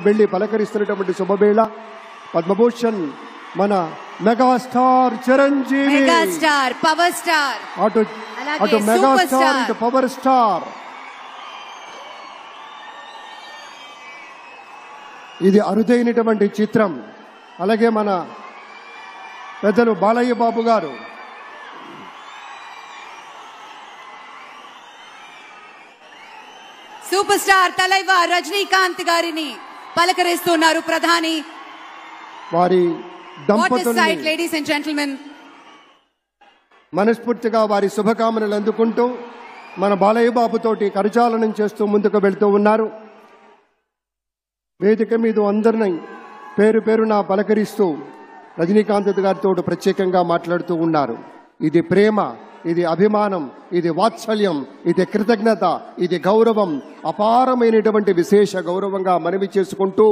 వెళ్లి పలకరిస్తున్నటువంటి శుభవేళ పద్మభూషణ్ మన megastar Chiranjeevi, megastar power star, అటు మెగాస్టార్ ఇటు పవర్ స్టార్. ఇది అరుదైనటువంటి చిత్రం. అలాగే మన పెద్దలు బాలయ్య బాబు గారు, సూపర్ స్టార్ తలైవర్ రజనీకాంత్ గారిని పలకరిస్తున్నారు ప్రధాని. వారి దంపతుల్ని లేడీస్ అండ్ జెంటిల్మెన్ మనస్ఫూర్తిగా వారి శుభకామనలు అందుకుంటూ మన బాలయ్య బాబుతోటి కరచాలనం చేస్తూ ముందుకు వెళ్తూ ఉన్నారు. వేదిక మీద అందరినీ పేరు పేరున పలకరిస్తూ రజనీకాంత్ గారితో ప్రత్యేకంగా మాట్లాడుతూ ఉన్నారు. ఇది ప్రేమ, ఇది అభిమానం, ఇది వాత్సల్యం, ఇది కృతజ్ఞత, ఇది గౌరవం, అపారమైనటువంటి విశేష గౌరవంగా మనవి చేసుకుంటూ